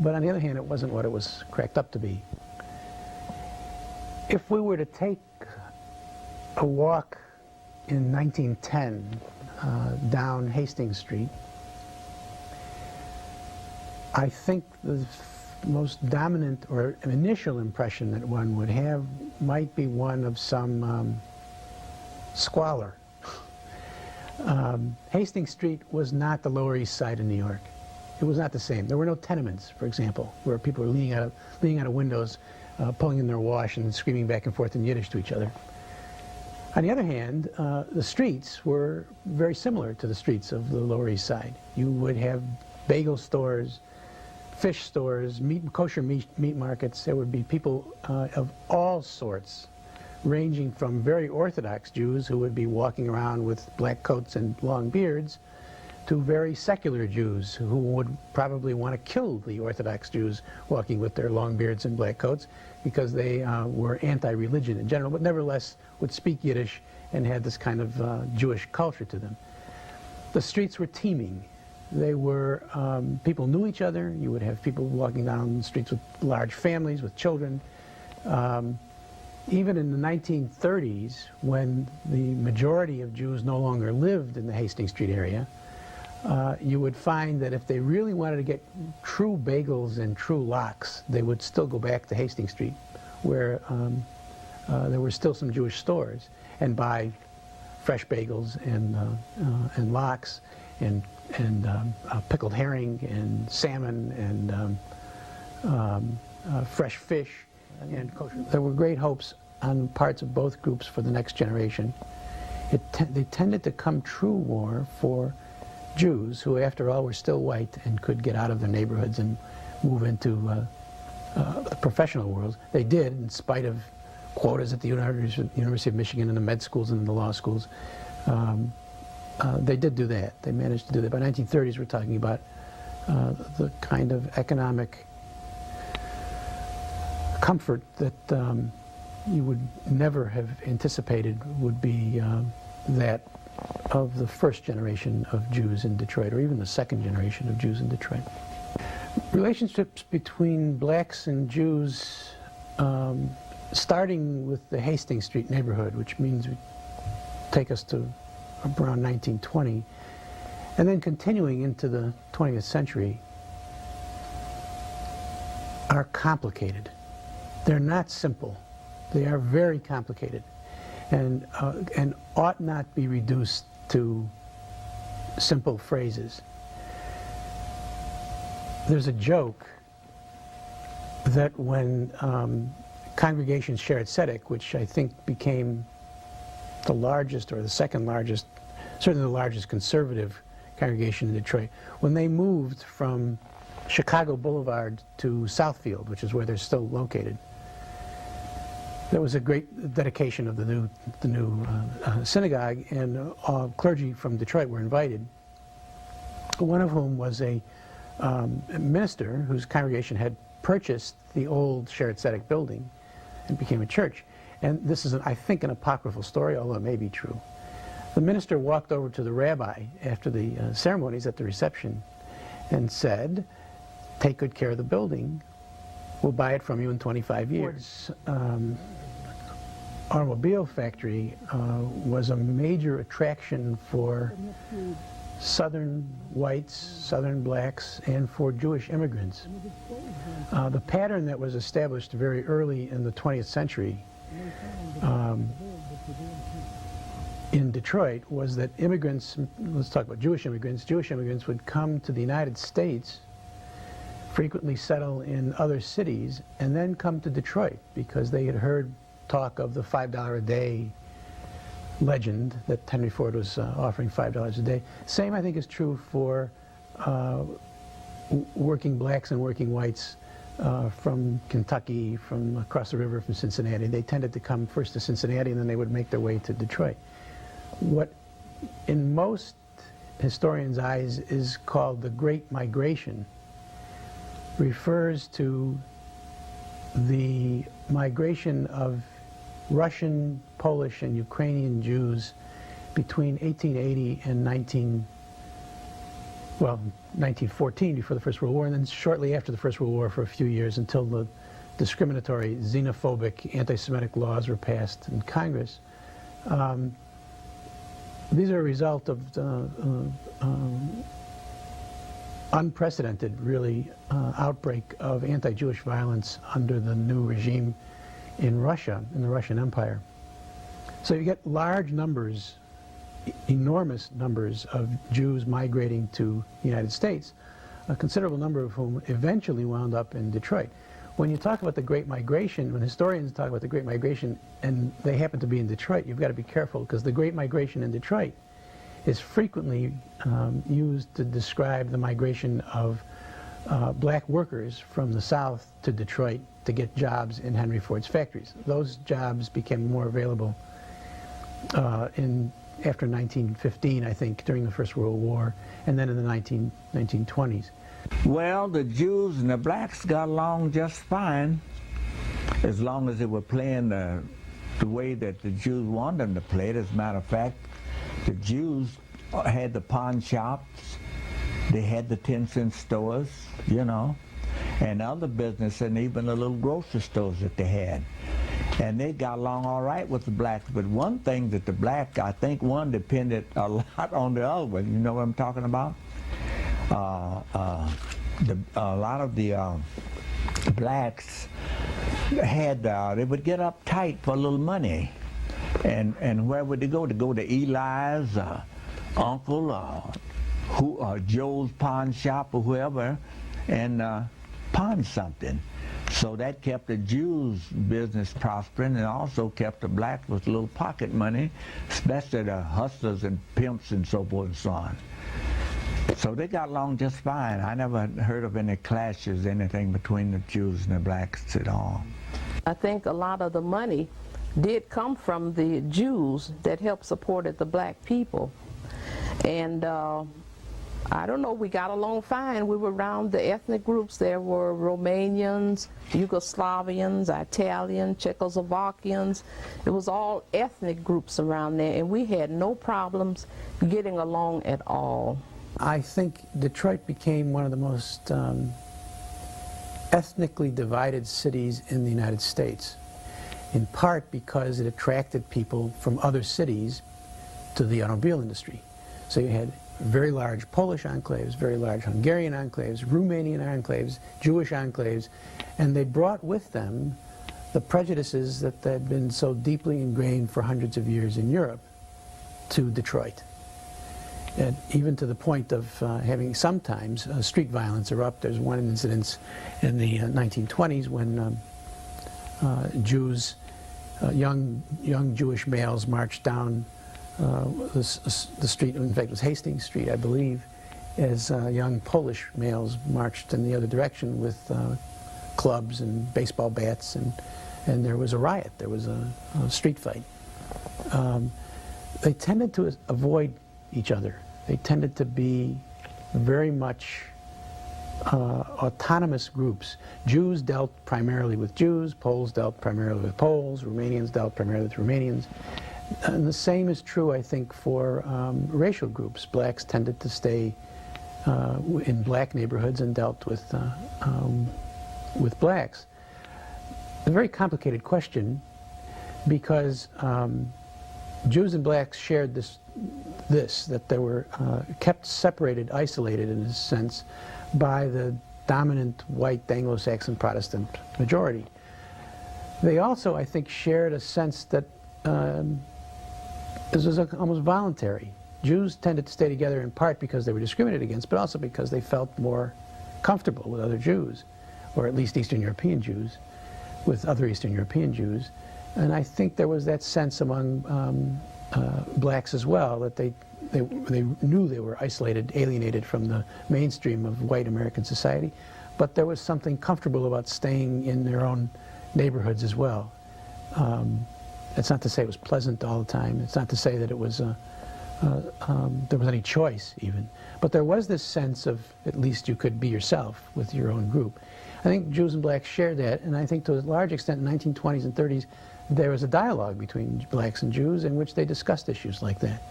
but on the other hand, it wasn't what it was cracked up to be. If we were to take a walk in 1910 down Hastings Street, I think the most dominant or initial impression that one would have might be one of some squalor. Hastings Street was not the Lower East Side of New York. It was not the same. There were no tenements, for example, where people were leaning out of windows, pulling in their wash and screaming back and forth in Yiddish to each other. On the other hand, the streets were very similar to the streets of the Lower East Side. You would have bagel stores, fish stores, kosher meat markets. There would be people of all sorts, ranging from very Orthodox Jews who would be walking around with black coats and long beards, to very secular Jews who would probably want to kill the Orthodox Jews walking with their long beards and black coats because they were anti-religion in general, but nevertheless would speak Yiddish and had this kind of Jewish culture to them. The streets were teeming. They were, people knew each other. You would have people walking down the streets with large families, with children. Even in the 1930s, when the majority of Jews no longer lived in the Hastings Street area, you would find that if they really wanted to get true bagels and true lox, they would still go back to Hastings Street, where there were still some Jewish stores, and buy fresh bagels and lox and pickled herring and salmon and fresh fish and kosher. There were great hopes on parts of both groups for the next generation. They tended to come true more for Jews who, after all, were still white and could get out of their neighborhoods and move into the professional world. They did, in spite of quotas at the University of Michigan and the med schools and the law schools. They did do that. They managed to do that. By 1930s, we're talking about the kind of economic comfort that you would never have anticipated would be that of the first generation of Jews in Detroit, or even the second generation of Jews in Detroit. Relationships between blacks and Jews, starting with the Hastings Street neighborhood, which means we take us to around 1920, and then continuing into the 20th century, are complicated. They're not simple. They are very complicated, and ought not be reduced to simple phrases. There's a joke that when congregations shared tzedek, which I think became the largest or the second largest, certainly the largest conservative congregation in Detroit, when they moved from Chicago Boulevard to Southfield, which is where they're still located, there was a great dedication of the new synagogue, and clergy from Detroit were invited, one of whom was a minister whose congregation had purchased the old Shared Tzedek building and became a church. And this is, I think, an apocryphal story, although it may be true. The minister walked over to the rabbi after the ceremonies at the reception and said, "Take good care of the building. We'll buy it from you in 25 years." Automobile factory was a major attraction for Southern whites, Southern blacks, and for Jewish immigrants. The pattern that was established very early in the 20th century in Detroit was that immigrants, let's talk about Jewish immigrants would come to the United States, frequently settle in other cities, and then come to Detroit because they had heard talk of the $5 a day legend that Henry Ford was offering $5 a day. Same, I think, is true for working blacks and working whites from Kentucky, from across the river, from Cincinnati. They tended to come first to Cincinnati, and then they would make their way to Detroit. What, in most historians' eyes, is called the Great Migration refers to the migration of Russian, Polish, and Ukrainian Jews between 1880 and well, 1914, before the First World War, and then shortly after the First World War for a few years until the discriminatory, xenophobic, anti-Semitic laws were passed in Congress. These are a result of the unprecedented, really, outbreak of anti-Jewish violence under the new regime in Russia, in the Russian Empire. So you get large numbers, enormous numbers of Jews migrating to the United States, a considerable number of whom eventually wound up in Detroit. When you talk about the Great Migration, when historians talk about the Great Migration and they happen to be in Detroit, you've got to be careful, because the Great Migration in Detroit is frequently used to describe the migration of black workers from the South to Detroit to get jobs in Henry Ford's factories. Those jobs became more available after 1915, I think, during the First World War, and then in the 1920s. Well, the Jews and the blacks got along just fine, as long as they were playing the way that the Jews wanted them to play it. As a matter of fact, the Jews had the pawn shops, they had the 10-cent stores, you know, and other business, and even the little grocery stores that they had. And they got along all right with the blacks. But one thing that the black, I think one depended a lot on the other one. You know what I'm talking about? A lot of the blacks had, they would get uptight for a little money. And where would they go? To go to Eli's, Uncle, Joe's pawn shop or whoever, and pawn something. So that kept the Jews' business prospering, and also kept the blacks with a little pocket money, especially the hustlers and pimps and so forth and so on. So they got along just fine. I never heard of any clashes, anything between the Jews and the blacks at all. I think a lot of the money did come from the Jews that helped supported the black people. And I don't know, we got along fine. We were around the ethnic groups. There were Romanians, Yugoslavians, Italians, Czechoslovakians. It was all ethnic groups around there, and we had no problems getting along at all. I think Detroit became one of the most ethnically divided cities in the United States, in part because it attracted people from other cities to the automobile industry. So you had very large Polish enclaves, very large Hungarian enclaves, Romanian enclaves, Jewish enclaves, and they brought with them the prejudices that had been so deeply ingrained for hundreds of years in Europe to Detroit. And even to the point of having sometimes street violence erupt. There's one incident in the 1920s when Jews, young Jewish males marched down the street, in fact it was Hastings Street, I believe, as young Polish males marched in the other direction with clubs and baseball bats, and there was a riot, there was a street fight. They tended to avoid each other. They tended to be very much autonomous groups. Jews dealt primarily with Jews, Poles dealt primarily with Poles, Romanians dealt primarily with Romanians. And the same is true, I think, for racial groups. Blacks tended to stay in black neighborhoods and dealt with blacks. A very complicated question, because Jews and blacks shared that they were kept separated, isolated in a sense, by the dominant white Anglo-Saxon Protestant majority. They also, I think, shared a sense that this was almost voluntary. Jews tended to stay together in part because they were discriminated against, but also because they felt more comfortable with other Jews, or at least Eastern European Jews, with other Eastern European Jews. And I think there was that sense among blacks as well, that they knew they were isolated, alienated from the mainstream of white American society, but there was something comfortable about staying in their own neighborhoods as well. It's not to say it was pleasant all the time. It's not to say that it was there was any choice even. But there was this sense of at least you could be yourself with your own group. I think Jews and blacks shared that, and I think to a large extent in the 1920s and 30s there was a dialogue between blacks and Jews in which they discussed issues like that.